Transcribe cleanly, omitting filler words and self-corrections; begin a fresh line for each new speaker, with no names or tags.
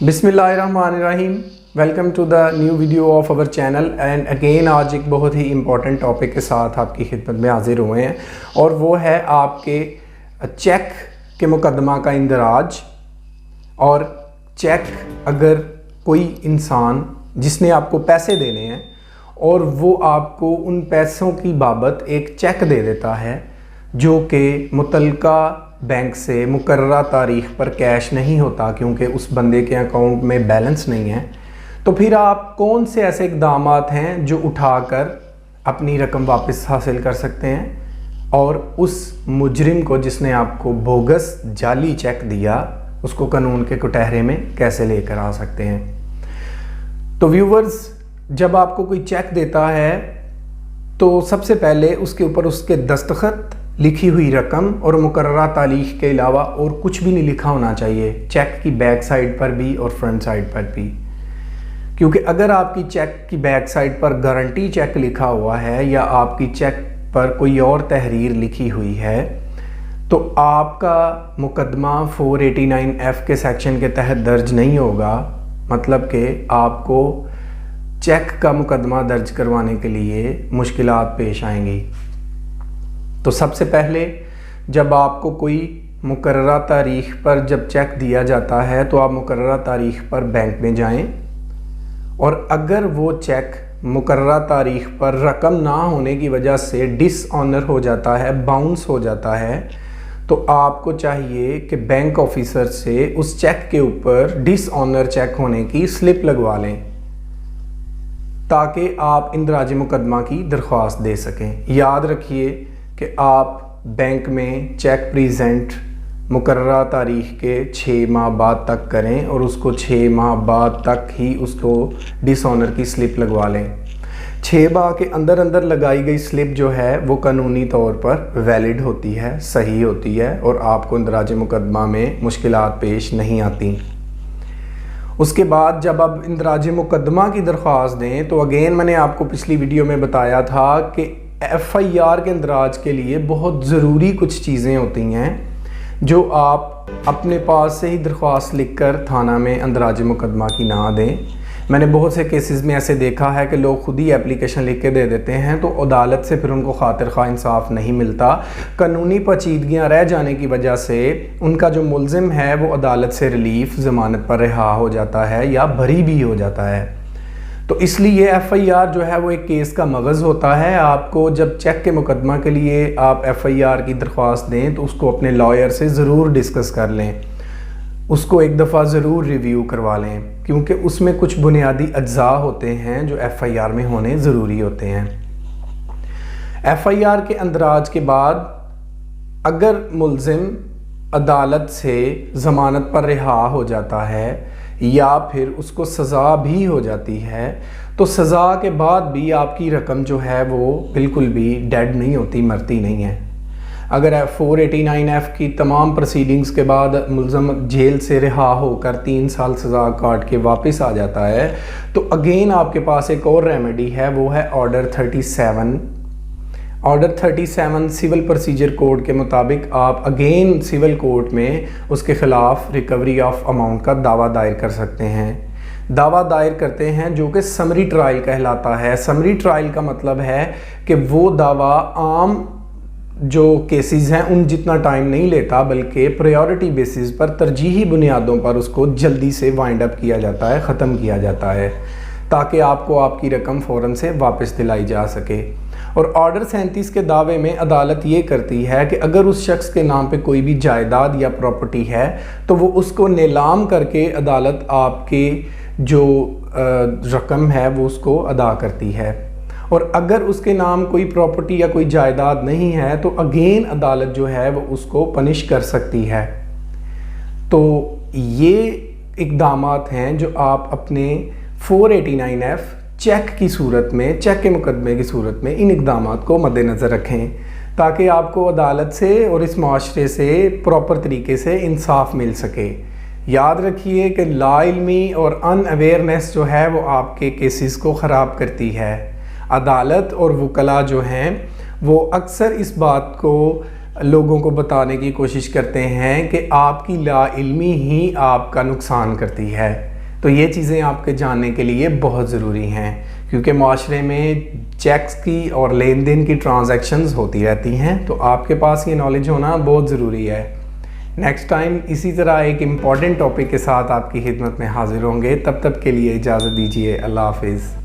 बिस्मिल्लाहिर्रहमानिर्रहीम। Welcome to the new video of our channel and again आज एक बहुत ही इम्पॉर्टेंट टॉपिक के साथ आपकी खिदमत में हाजिर हुए हैं और वो है आपके चेक के मुकदमा का इंदराज। और चेक अगर कोई इंसान जिसने आपको पैसे देने हैं और वो आपको उन पैसों की बाबत एक चेक दे देता है जो कि मुतल्लिका बैंक से मुकर्ररा तारीख़ पर कैश नहीं होता क्योंकि उस बंदे के अकाउंट में बैलेंस नहीं है, तो फिर आप कौन से ऐसे इक़दाम हैं जो उठाकर अपनी रकम वापस हासिल कर सकते हैं और उस मुजरिम को जिसने आपको बोगस जाली चेक दिया उसको कानून के कुटहरे में कैसे लेकर आ सकते हैं। तो व्यूवर्स, जब आपको कोई चेक देता है तो सबसे पहले उसके ऊपर उसके दस्तखत, लिखी हुई रकम और मुकर्ररा तारीख के अलावा और कुछ भी नहीं लिखा होना चाहिए, चेक की बैक साइड पर भी और फ्रंट साइड पर भी। क्योंकि अगर आपकी चेक की बैक साइड पर गारंटी चेक लिखा हुआ है या आपकी चेक पर कोई और तहरीर लिखी हुई है तो आपका मुकदमा 489F के सेक्शन के तहत दर्ज नहीं होगा। मतलब कि आपको चेक का मुकदमा दर्ज करवाने के लिए मुश्किलात पेश आएंगी। तो सबसे पहले जब आपको कोई मुकर्ररा तारीख़ पर जब चेक दिया जाता है तो आप मुकर्ररा तारीख़ पर बैंक में जाएं और अगर वो चेक मुकर्ररा तारीख़ पर रकम ना होने की वजह से डिसऑनर हो जाता है, बाउंस हो जाता है, तो आपको चाहिए कि बैंक ऑफिसर से उस चेक के ऊपर डिसऑनर चेक होने की स्लिप लगवा लें ताकि आप इंदराज मुकदमा की दरख्वास्त दे सकें। याद रखिए कि आप बैंक में चेक प्रेजेंट मुकर्ररा तारीख़ के 6 माह बाद तक करें और उसको 6 माह बाद तक ही उसको डिसऑनर की स्लिप लगवा लें। 6 माह के अंदर अंदर लगाई गई स्लिप जो है वो कानूनी तौर पर वैलिड होती है, सही होती है और आपको इंदराज मुकदमा में मुश्किलात पेश नहीं आती। उसके बाद जब आप इंदराज मुकदमा की दरख्वास्त दें तो अगेन मैंने आपको पिछली वीडियो में बताया था कि FIR के इंदराज के लिए बहुत ज़रूरी कुछ चीज़ें होती हैं जो आप अपने पास से ही दरख्वास्त लिखकर थाना में इंदराज मुकदमा की ना दें। मैंने बहुत से केसेस में ऐसे देखा है कि लोग खुद ही एप्लीकेशन लिख के दे देते हैं तो अदालत से फिर उनको खातिर खा इंसाफ नहीं मिलता। कानूनी पेचीदगियाँ रह जाने की वजह से उनका जो मुल्ज़िम है वो अदालत से रिलीफ ज़मानत पर रिहा हो जाता है या बरी भी हो जाता है। तो इसलिए FIR जो है वो एक केस का मगज़ होता है। आपको जब चेक के मुकदमा के लिए आप FIR की दरख्वास्त दें तो उसको अपने लॉयर से ज़रूर डिस्कस कर लें, उसको एक दफ़ा ज़रूर रिव्यू करवा लें क्योंकि उसमें कुछ बुनियादी अज्जा होते हैं जो FIR में होने ज़रूरी होते हैं। FIR के अंदराज के बाद अगर मुल्ज़िम अदालत से ज़मानत पर रिहा हो जाता है या फिर उसको सज़ा भी हो जाती है तो सज़ा के बाद भी आपकी रकम जो है वो बिल्कुल भी डेड नहीं होती, मरती नहीं है। अगर 489F की तमाम प्रोसीडिंग्स के बाद मुल्ज़म जेल से रिहा होकर 3 साल सज़ा काट के वापस आ जाता है तो अगेन आपके पास एक और रेमेडी है, वो है order 37। Order 37 civil procedure code के मुताबिक आप अगेन सिविल कोर्ट में उसके ख़िलाफ़ रिकवरी ऑफ अमाउंट का दावा दायर कर सकते हैं। दावा दायर करते हैं जो कि समरी ट्रायल कहलाता है। समरी ट्रायल का मतलब है कि वो दावा आम जो केसेस हैं उन जितना टाइम नहीं लेता बल्कि प्रायोरिटी बेसिस पर तरजीही बुनियादों पर उसको जल्दी से वाइंड अप किया जाता है, ख़त्म किया जाता है ताकि आपको आपकी रकम फ़ौरन से वापस दिलाई जा सके। और ऑर्डर 37 के दावे में अदालत ये करती है कि अगर उस शख्स के नाम पे कोई भी जायदाद या प्रॉपर्टी है तो वो उसको नीलाम करके अदालत आपके जो रकम है वो उसको अदा करती है। और अगर उसके नाम कोई प्रॉपर्टी या कोई जायदाद नहीं है तो अगेन अदालत जो है वो उसको पनिश कर सकती है। तो ये इक़दाम हैं जो आप अपने 489F चेक की सूरत में, चेक के मुकदमे की सूरत में इन इक़दाम को मद्देनज़र रखें ताकि आपको अदालत से और इस माशरे से प्रॉपर तरीके से इंसाफ मिल सके। याद रखिए कि लाइल्मी और अनअवेयरनेस जो है वो आपके केसेस को ख़राब करती है। अदालत और वकला जो हैं वो अक्सर इस बात को लोगों को बताने की कोशिश करते हैं कि आपकी लाइल्मी ही आपका नुकसान करती है। تو یہ چیزیں آپ کے جاننے کے لیے بہت ضروری ہیں، کیونکہ معاشرے میں چیکس کی اور لین دین کی ٹرانزیکشنز ہوتی رہتی ہیں، تو آپ کے پاس یہ نالج ہونا بہت ضروری ہے۔ نیکسٹ ٹائم اسی طرح ایک امپورٹنٹ ٹاپک کے ساتھ آپ کی خدمت میں حاضر ہوں گے، تب تک کے لیے اجازت دیجیے، اللہ حافظ۔